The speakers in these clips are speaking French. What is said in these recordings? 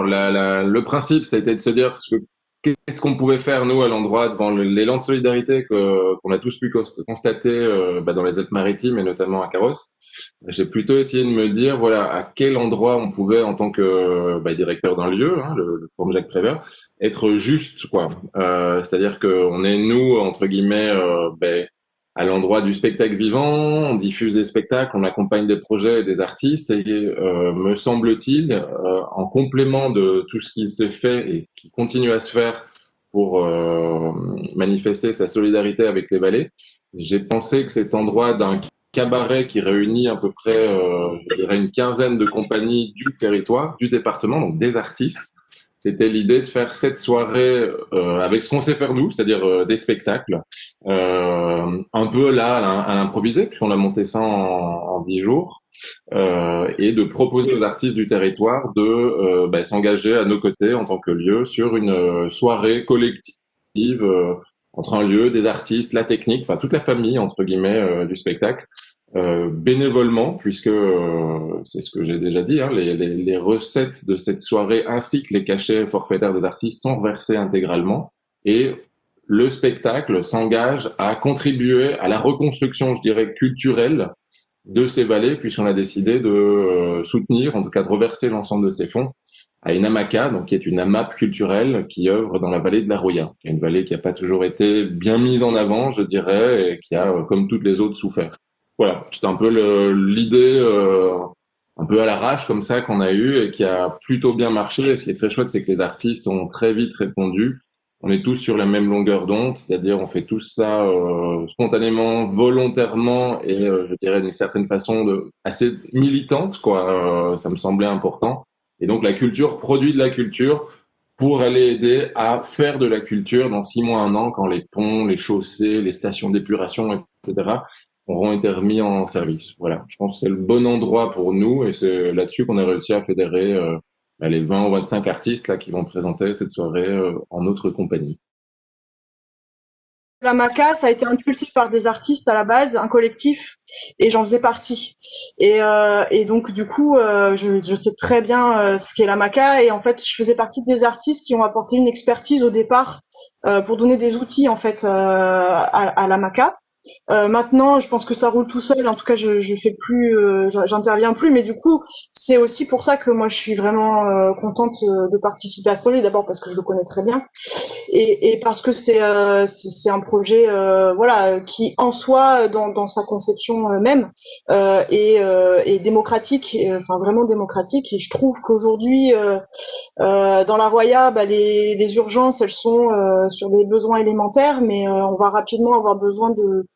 alors le principe, c'était de se dire qu'est-ce qu'on pouvait faire nous à l'endroit devant l'élan de solidarité qu'on a tous pu constater dans les Alpes-Maritimes et notamment à Carros. J'ai plutôt essayé de me dire voilà à quel endroit on pouvait en tant que directeur d'un lieu, hein, le Forum Jacques Prévert, être juste quoi. C'est-à-dire que on est nous entre guillemets à l'endroit du spectacle vivant, on diffuse des spectacles, on accompagne des projets et des artistes et me semble-t-il, en complément de tout ce qui s'est fait et qui continue à se faire pour manifester sa solidarité avec les vallées, j'ai pensé que cet endroit d'un cabaret qui réunit à peu près, je dirais, une quinzaine de compagnies du territoire, du département, donc des artistes, c'était l'idée de faire cette soirée avec ce qu'on sait faire nous, c'est-à-dire des spectacles, un peu là à l'improvisé, puisqu'on a monté ça en 10 jours, et de proposer aux artistes du territoire de s'engager à nos côtés en tant que lieu sur une soirée collective entre un lieu, des artistes, la technique, enfin toute la famille entre guillemets du spectacle. Bénévolement, puisque c'est ce que j'ai déjà dit, hein, les recettes de cette soirée ainsi que les cachets forfaitaires des artistes sont reversés intégralement et le spectacle s'engage à contribuer à la reconstruction, je dirais, culturelle de ces vallées, puisqu'on a décidé de soutenir, en tout cas de reverser l'ensemble de ces fonds à une AMACA, donc qui est une AMAP culturelle qui œuvre dans la vallée de la Roya, qui est une vallée qui n'a pas toujours été bien mise en avant, je dirais, et qui a, comme toutes les autres, souffert. Voilà, c'était un peu l'idée un peu à l'arrache comme ça qu'on a eu et qui a plutôt bien marché. Et ce qui est très chouette, c'est que les artistes ont très vite répondu. On est tous sur la même longueur d'onde, c'est-à-dire on fait tous ça spontanément, volontairement et je dirais d'une certaine façon assez militante, quoi. Ça me semblait important. Et donc la culture produit de la culture pour aller aider à faire de la culture dans 6 mois, un an, quand les ponts, les chaussées, les stations d'épuration, etc., auront été remis en service. Voilà, je pense que c'est le bon endroit pour nous et c'est là-dessus qu'on a réussi à fédérer les 20 ou 25 artistes là qui vont présenter cette soirée en notre compagnie. La Maca, ça a été impulsé par des artistes à la base, un collectif, et j'en faisais partie. Et donc du coup, je sais très bien ce qu'est la Maca, et en fait, je faisais partie des artistes qui ont apporté une expertise au départ pour donner des outils en fait à la Maca. Maintenant, je pense que ça roule tout seul. En tout cas, je fais plus, j'interviens plus. Mais du coup, c'est aussi pour ça que moi, je suis vraiment contente de participer à ce projet. D'abord parce que je le connais très bien, et parce que c'est un projet, voilà, qui en soi, dans sa conception même, est démocratique, enfin vraiment démocratique. Et je trouve qu'aujourd'hui, dans la Roya, les urgences, elles sont sur des besoins élémentaires, mais on va rapidement avoir besoin de.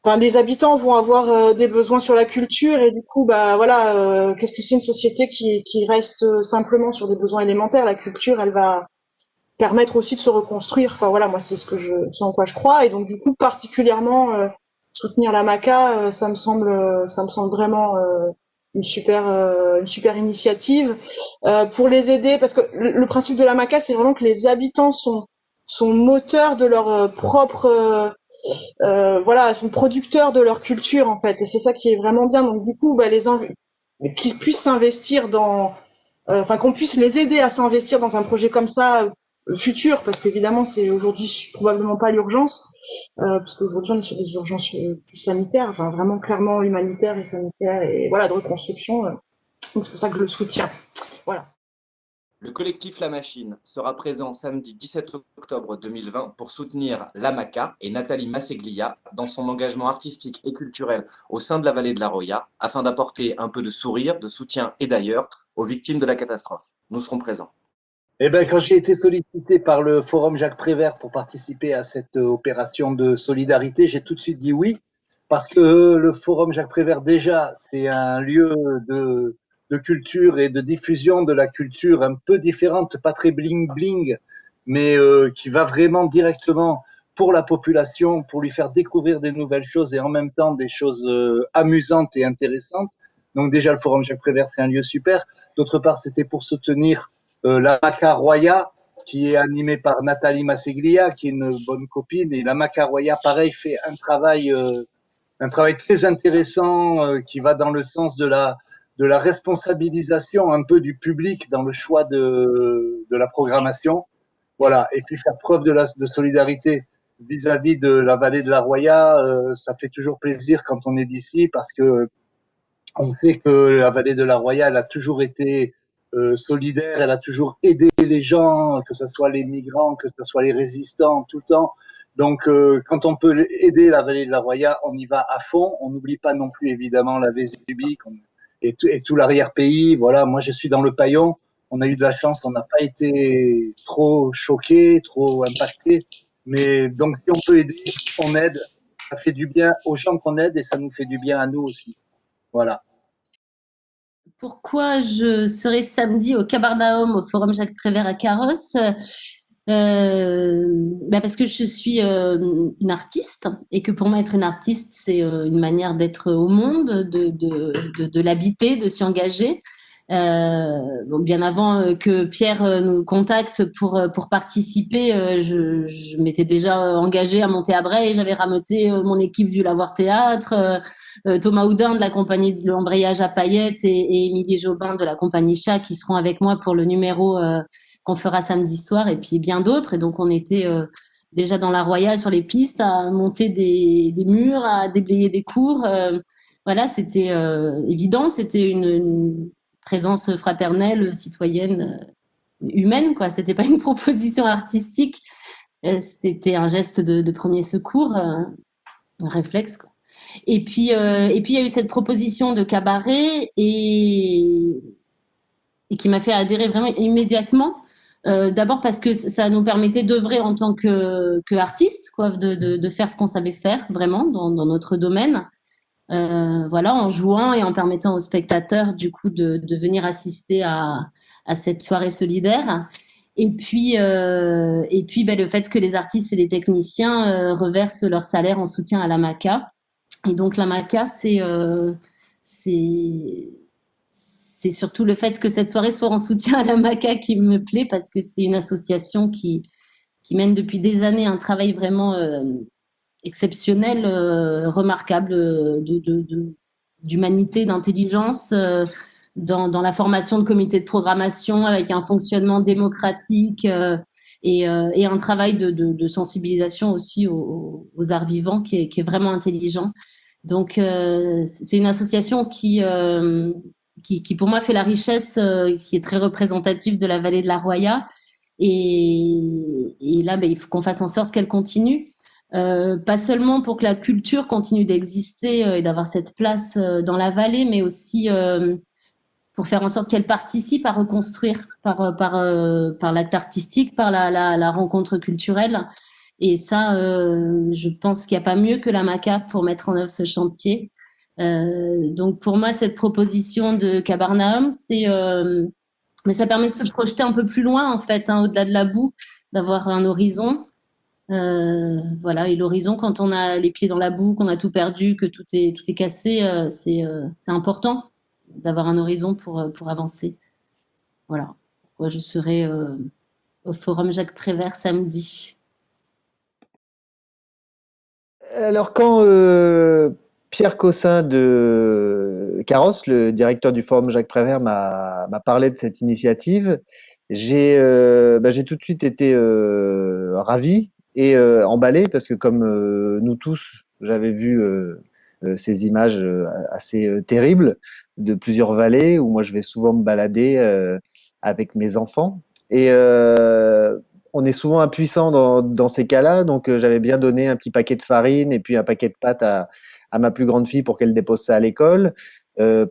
Enfin, les habitants vont avoir des besoins sur la culture et du coup, voilà, qu'est-ce que c'est une société qui reste simplement sur des besoins élémentaires? La culture, elle va permettre aussi de se reconstruire. Enfin voilà, moi c'est ce en quoi je crois et donc du coup particulièrement soutenir la Maca, ça me semble vraiment une super initiative pour les aider parce que le principe de la Maca c'est vraiment que les habitants sont moteurs de leur propre voilà, sont producteurs de leur culture en fait et c'est ça qui est vraiment bien. Donc du coup qu'ils puissent s'investir dans enfin qu'on puisse les aider à s'investir dans un projet comme ça futur parce qu'évidemment c'est aujourd'hui probablement pas l'urgence parce qu'aujourd'hui on est sur des urgences plus sanitaires, enfin vraiment clairement humanitaires et sanitaires et voilà de reconstruction donc c'est pour ça que je le soutiens. Voilà. Le collectif La Machine sera présent samedi 17 octobre 2020 pour soutenir l'AMACA et Nathalie Masseglia dans son engagement artistique et culturel au sein de la vallée de la Roya afin d'apporter un peu de sourire, de soutien et d'ailleurs aux victimes de la catastrophe. Nous serons présents. Eh ben, quand j'ai été sollicité par le Forum Jacques Prévert pour participer à cette opération de solidarité, j'ai tout de suite dit oui, parce que le Forum Jacques Prévert, déjà, c'est un lieu de culture et de diffusion de la culture un peu différente, pas très bling-bling, mais qui va vraiment directement pour la population, pour lui faire découvrir des nouvelles choses et en même temps des choses amusantes et intéressantes. Donc déjà, le Forum Jacques Prévert, c'est un lieu super. D'autre part, c'était pour soutenir la Maca Roya, qui est animée par Nathalie Masseglia, qui est une bonne copine. Et la Maca Roya, pareil, fait un travail très intéressant qui va dans le sens de de la responsabilisation un peu du public dans le choix de la programmation. Voilà. Et puis faire preuve de solidarité vis-à-vis de la vallée de la Roya, ça fait toujours plaisir quand on est d'ici parce que on sait que la vallée de la Roya, elle a toujours été solidaire, elle a toujours aidé les gens, que ce soit les migrants, que ce soit les résistants, tout le temps. Donc, quand on peut aider la vallée de la Roya, on y va à fond. On n'oublie pas non plus évidemment la Vésubie et tout l'arrière-pays. Voilà, moi je suis dans le Paillon. On a eu de la chance, on n'a pas été trop choqués, trop impactés. Mais donc, si on peut aider, on aide. Ça fait du bien aux gens qu'on aide et ça nous fait du bien à nous aussi. Voilà. Pourquoi je serai samedi au Cabarnaum, au Forum Jacques Prévert à Carrosse? Parce que je suis une artiste et que pour moi être une artiste c'est une manière d'être au monde, de l'habiter, de s'y engager. Bien avant que Pierre nous contacte pour participer, je m'étais déjà engagée à monter à Bray. J'avais rameuté mon équipe du Lavoir Théâtre, Thomas Houdin de la compagnie de l'embrayage à paillettes et Émilie Jobin de la compagnie Chat qui seront avec moi pour le numéro qu'on fera samedi soir et puis bien d'autres. Et donc on était déjà dans la Royale sur les pistes à monter des murs, à déblayer des cours. Voilà, c'était évident, c'était une présence fraternelle, citoyenne, humaine, quoi. C'était pas une proposition artistique, c'était un geste de premier secours, un réflexe, quoi. Et puis il y a eu cette proposition de cabaret et qui m'a fait adhérer vraiment immédiatement. D'abord parce que ça nous permettait d'œuvrer en tant que artiste, quoi, de faire ce qu'on savait faire vraiment dans notre domaine. Voilà, en jouant et en permettant aux spectateurs du coup de venir assister à cette soirée solidaire. Et puis le fait que les artistes et les techniciens reversent leur salaire en soutien à la MACA. Et donc la MACA, c'est surtout le fait que cette soirée soit en soutien à la MACA qui me plaît parce que c'est une association qui mène depuis des années un travail vraiment exceptionnel, remarquable d'humanité, d'intelligence dans la formation de comités de programmation avec un fonctionnement démocratique et un travail de sensibilisation aussi aux arts vivants qui est vraiment intelligent. Donc c'est une association qui pour moi fait la richesse, qui est très représentative de la vallée de la Roya. Et là, il faut qu'on fasse en sorte qu'elle continue. Pas seulement pour que la culture continue d'exister et d'avoir cette place dans la vallée, mais aussi pour faire en sorte qu'elle participe à reconstruire par l'acte artistique, par la rencontre culturelle. Et ça, je pense qu'il n'y a pas mieux que la MACA pour mettre en œuvre ce chantier. Donc pour moi, cette proposition de Cabarnaum, mais ça permet de se projeter un peu plus loin en fait, hein, au-delà de la boue, d'avoir un horizon. Voilà, et l'horizon, quand on a les pieds dans la boue, qu'on a tout perdu, que tout est cassé, c'est important d'avoir un horizon pour avancer. Voilà. Moi, je serai au Forum Jacques Prévert samedi. Alors, quand Pierre Caussin de Carrosse, le directeur du Forum Jacques Prévert, m'a parlé de cette initiative, j'ai tout de suite été ravi et emballé parce que comme nous tous, j'avais vu ces images assez terribles de plusieurs vallées où moi je vais souvent me balader avec mes enfants et on est souvent impuissant dans ces cas-là, donc j'avais bien donné un petit paquet de farine et puis un paquet de pâtes à ma plus grande fille pour qu'elle dépose ça à l'école.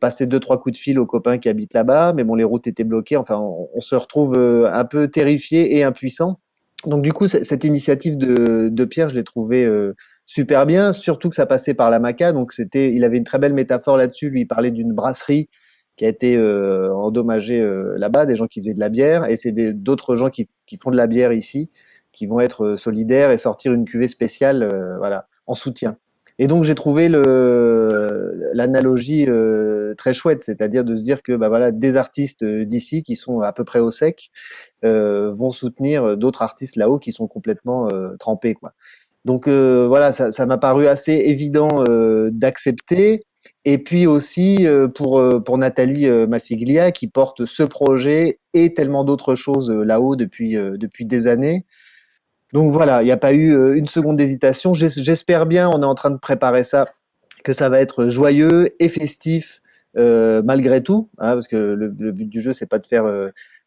Passer 2-3 coups de fil aux copains qui habitent là-bas, mais bon, les routes étaient bloquées. Enfin, on se retrouve un peu terrifié et impuissant. Donc du coup, cette initiative de Pierre, je l'ai trouvée super bien, surtout que ça passait par la MACA. Donc il avait une très belle métaphore là-dessus. Lui, il parlait d'une brasserie qui a été endommagée là-bas, des gens qui faisaient de la bière, et c'est d'autres gens qui font de la bière ici, qui vont être solidaires et sortir une cuvée spéciale, voilà, en soutien. Et donc j'ai trouvé l'analogie très chouette, c'est-à-dire de se dire que bah voilà, des artistes d'ici qui sont à peu près au sec vont soutenir d'autres artistes là-haut qui sont complètement trempés, quoi. Donc voilà, ça m'a paru assez évident d'accepter. Et puis aussi pour Nathalie Massiglia qui porte ce projet et tellement d'autres choses là-haut depuis des années. Donc voilà, il n'y a pas eu une seconde d'hésitation. J'espère bien, on est en train de préparer ça, que ça va être joyeux et festif malgré tout, hein, parce que le but du jeu, c'est pas de faire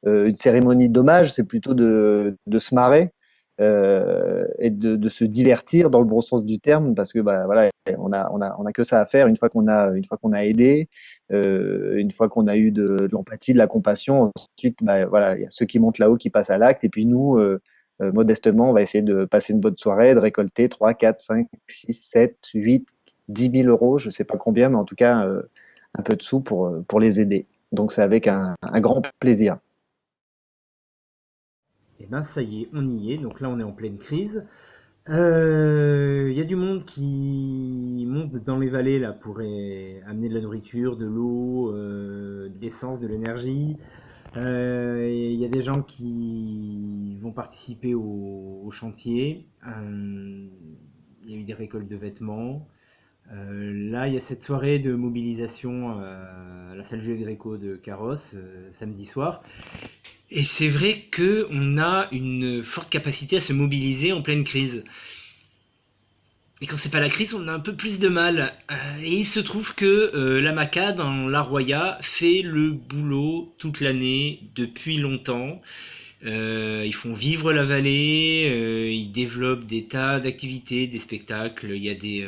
une cérémonie d'hommage, c'est plutôt de se marrer et de se divertir dans le bon sens du terme, parce que bah voilà, on a que ça à faire une fois qu'on a aidé, une fois qu'on a eu de l'empathie, de la compassion. Ensuite, bah voilà, il y a ceux qui montent là-haut qui passent à l'acte, et puis nous. Modestement, on va essayer de passer une bonne soirée, de récolter 3, 4, 5, 6, 7, 8, 10 000 euros, je ne sais pas combien, mais en tout cas, un peu de sous pour les aider. Donc, c'est avec un grand plaisir. Eh ben ça y est, on y est. Donc là, on est en pleine crise. Y a du monde qui monte dans les vallées là pour amener de la nourriture, de l'eau, de l'essence, de l'énergie. Il y a des gens qui vont participer au chantier. Il y a eu des récoltes de vêtements. Là, il y a cette soirée de mobilisation à la salle Jules Gréco de Carrosse samedi soir. Et c'est vrai qu'on a une forte capacité à se mobiliser en pleine crise. Et quand c'est pas la crise, on a un peu plus de mal. Et il se trouve que la MACA dans la Roya fait le boulot toute l'année, depuis longtemps. Ils font vivre la vallée, ils développent des tas d'activités, des spectacles, il y a des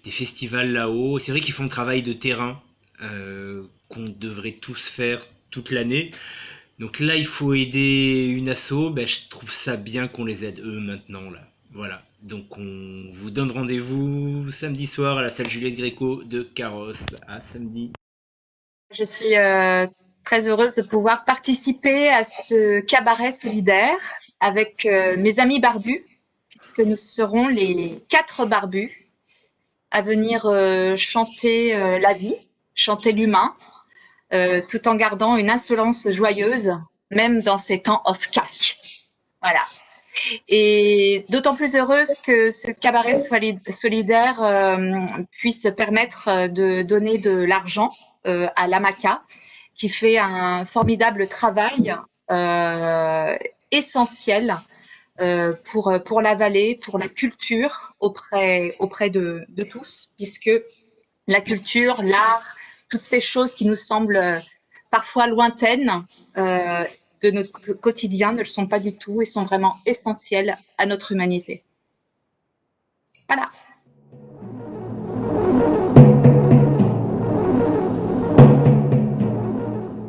festivals là-haut. C'est vrai qu'ils font le travail de terrain qu'on devrait tous faire toute l'année. Donc là, il faut aider une asso. Ben, je trouve ça bien qu'on les aide eux maintenant là. Voilà. Donc on vous donne rendez-vous samedi soir à la salle Juliette Gréco de Carrosse. À samedi. Je suis très heureuse de pouvoir participer à ce cabaret solidaire avec mes amis barbus, puisque nous serons les 4 barbus à venir chanter la vie, chanter l'humain, tout en gardant une insolence joyeuse, même dans ces temps off-cac. Voilà. Et d'autant plus heureuse que ce cabaret solidaire puisse permettre de donner de l'argent à l'AMACA, qui fait un formidable travail essentiel pour la vallée, pour la culture auprès de tous, puisque la culture, l'art, toutes ces choses qui nous semblent parfois lointaines de notre quotidien ne le sont pas du tout et sont vraiment essentielles à notre humanité. Voilà.